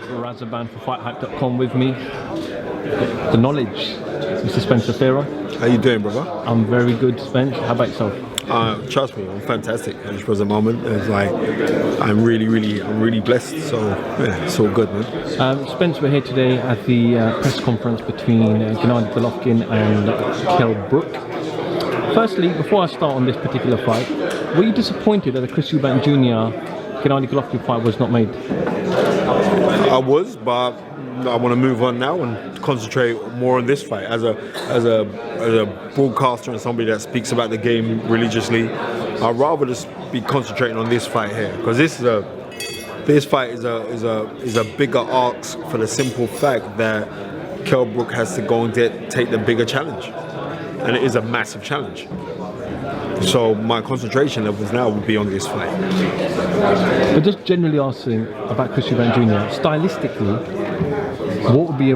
Razaban for FightHype.com with me. The knowledge, Mr. Spencer Fearon. How you doing, brother? I'm very good, Spence. How about yourself? Trust me, I'm fantastic at this present moment. It's like I'm really blessed. So yeah, it's all good, man. Spence, we're here today at the press conference between Gennady Golovkin and Kell Brook. Firstly, before I start on this particular fight, were you disappointed that the Chris Eubank Jr. Gennady Golovkin fight was not made? I was, but I want to move on now and concentrate more on this fight. As a broadcaster and somebody that speaks about the game religiously, I'd rather just be concentrating on this fight here, because this fight is a bigger ask for the simple fact that Kell Brook has to go and take the bigger challenge, and it is a massive challenge. So my concentration levels now will be on this fight. But just generally asking about Chris Eubank Jr. stylistically, what would be a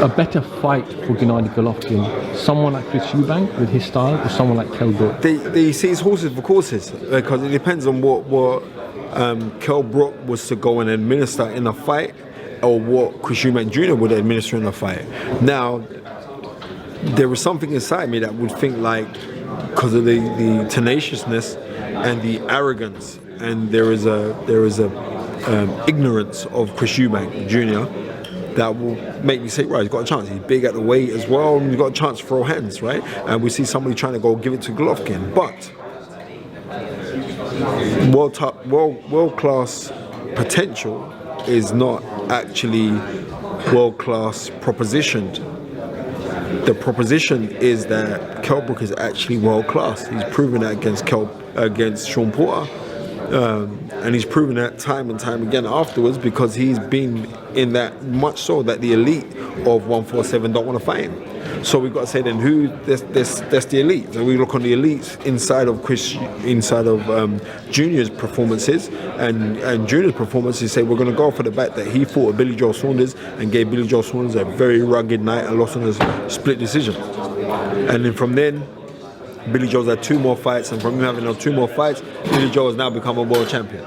better fight for Gennady Golovkin? Someone like Chris Eubank with his style, or someone like Kell Brook? They see it's horses for courses, because it depends on what Kell Brook was to go and administer in a fight, or what Chris Eubank Jr. would administer in a fight. Now, there was something inside me that would think, like, because of the tenaciousness and the arrogance, and there is a ignorance of Chris Eubank Jr. that will make me say, right, he's got a chance. He's big at the weight as well, and he's got a chance to throw hands, right? And we see somebody trying to go give it to Golovkin, but world-class potential is not actually world-class propositioned. The proposition is that Kell Brook is actually world class. He's proven that against Sean Porter, and he's proven that time and time again afterwards, because he's been in that much so that the elite of 147 don't want to fight him. So we've got to say then that's the elite. And we look on the elites inside of Junior's performances, and Junior's performances say we're going to go for the bet that he fought Billy Joe Saunders and gave Billy Joe Saunders a very rugged night and lost on a split decision. And then from then, Billy Joe's had 2 more fights, and from him having those 2 more fights, Billy Joe has now become a world champion.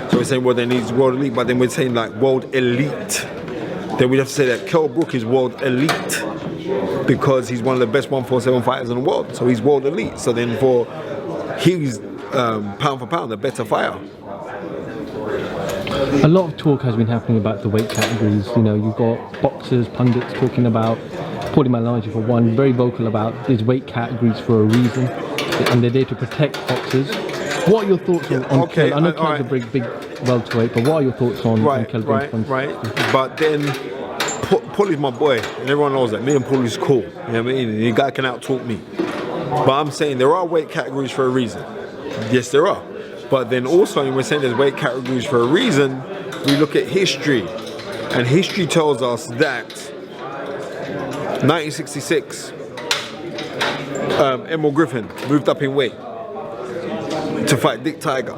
So we're saying, well, then he's world elite, but then we're saying like world elite. Then we'd have to say that Kell Brook is world elite, because he's one of the best 147 fighters in the world. So he's world elite. So then he's pound for pound the better fighter. A lot of talk has been happening about the weight categories. You know, you've got boxers, pundits talking about, Paulie Malignaggi for one, very vocal about these weight categories for a reason, and they're there to protect boxers. What are your thoughts on Kell? I know Kell's a big welterweight, but what are your thoughts on Kell? Right. But then Paulie's my boy, and everyone knows that. Me and Paulie's cool. You know what I mean? The guy can out-talk me. But I'm saying there are weight categories for a reason. Yes, there are. But then also, when we're saying there's weight categories for a reason, we look at history. And history tells us that 1966, Emerald Griffin moved up in weight to fight Dick Tiger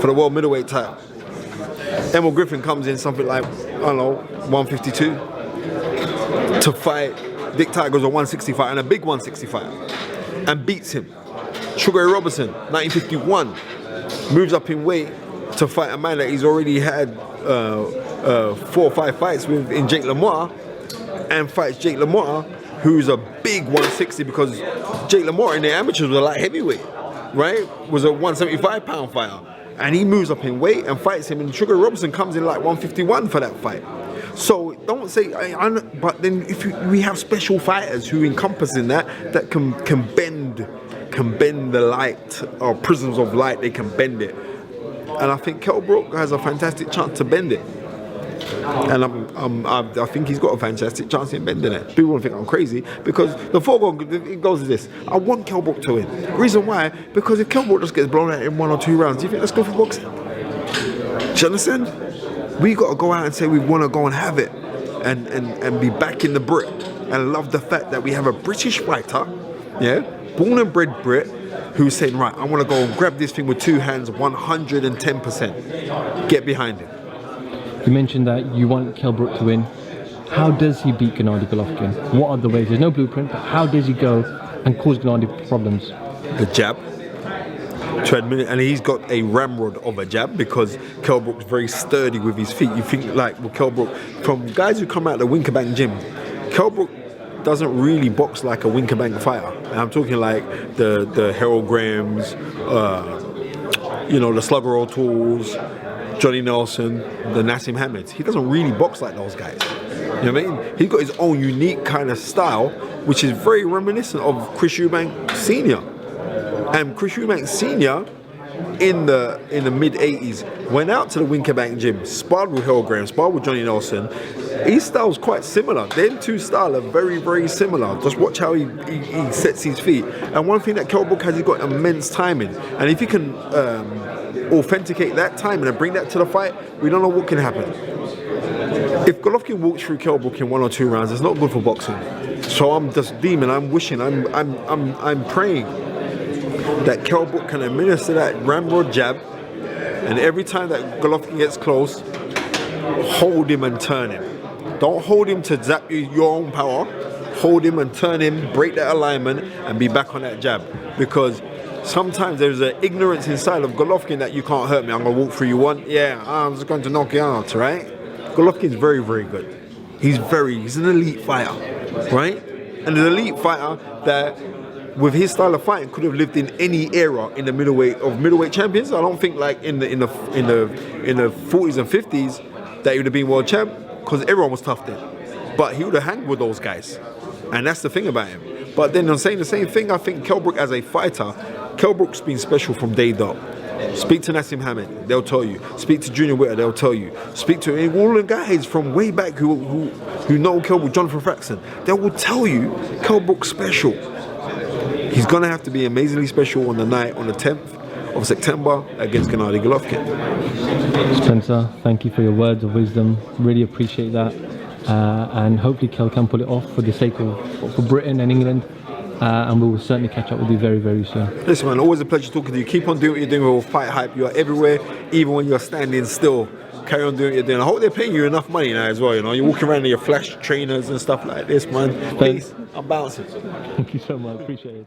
for the world middleweight title. Emerald Griffin comes in something like, I don't know, 152 to fight Dick Tiger's a 165 and a big 165, and beats him. Sugar Ray Robinson, 1951, moves up in weight to fight a man that he's already had 4 or 5 fights with in Jake LaMotta, and fights Jake LaMotta, who's a big 160, because Jake LaMotta in the amateurs was a light heavyweight, right? Was a 175-pound fighter. And he moves up in weight and fights him, and Sugar Robinson comes in like 151 for that fight. So don't say, but then we have special fighters who encompass in that can bend the light, or prisms of light, they can bend it. And I think Kell Brook has a fantastic chance to bend it. And I think he's got a fantastic chance in bending it. People won't think I'm crazy, because the foregone it goes to this. I want Kell Brook to win. Reason why? Because if Kell Brook just gets blown out in 1 or 2 rounds, do you think let's go for boxing? Do you understand? We got to go out and say we want to go and have it, and be back in the Brit, and love the fact that we have a British fighter, yeah, born and bred Brit, who's saying, right, I want to go and grab this thing with 2 hands, 110%. Get behind him. You mentioned that you want Kell Brook to win. How does he beat Gennady Golovkin? What are the ways? There's no blueprint, but how does he go and cause Gennady problems? The jab. to admit it, and he's got a ramrod of a jab because Kell Brook's very sturdy with his feet. You think like with Kell Brook, from guys who come out of the Winterbank gym, Kell Brook doesn't really box like a Winterbank fighter. And I'm talking like the Harold Grahams, you know, the Slugger O'Tools, Johnny Nelson, the Nassim Hamids. He doesn't really box like those guys. You know what I mean? He's got his own unique kind of style, which is very reminiscent of Chris Eubank Sr. And Chris Eubank Sr. in the mid 80s went out to the Winterbank gym, sparred with Harold Graham, sparred with Johnny Nelson. His style's quite similar. Them two styles are very, very similar. Just watch how he sets his feet. And one thing that Kell Brook has, he's got immense timing. And if he can authenticate that timing and bring that to the fight, we don't know what can happen. If Golovkin walks through Kell Brook in 1 or 2 rounds, it's not good for boxing. So I'm just deeming, I'm wishing, I'm praying that Kell Brook can administer that ramrod jab, and every time that Golovkin gets close, hold him and turn him. Don't hold him to zap you your own power. Hold him and turn him, break that alignment, and be back on that jab. Because sometimes there's an ignorance inside of Golovkin that you can't hurt me. I'm going to walk through you one. Yeah, I'm just going to knock you out, right? Golovkin's very, very good. He's an elite fighter, right? And an elite fighter that, with his style of fighting, could have lived in any era in the middleweight champions. I don't think like in the 40s and 50s that he would have been world champ, because everyone was tough then. But he would have hanged with those guys, and that's the thing about him. But then I'm saying the same thing. I think Kell Brook as a fighter, Kell Brook's been special from day dot. Speak to Nassim Hamid, they'll tell you. Speak to Junior Witter, they'll tell you. Speak to all the guys from way back who know Kell Brook, Jonathan Fraxton, they will tell you Kell Brook's special. He's gonna have to be amazingly special on the night, on the 10th of September against Gennady Golovkin. Spencer, thank you for your words of wisdom. Really appreciate that. And hopefully Kell can pull it off for the sake of for Britain and England. And we will certainly catch up with you very, very soon. Listen, man, always a pleasure talking to you. Keep on doing what you're doing with FightHype. You are everywhere, even when you're standing still. Carry on doing what you're doing. I hope they're paying you enough money now as well. You know, you're walking around in your flash trainers and stuff like this, man. Peace. I'm bouncing. Thank you so much. Appreciate it.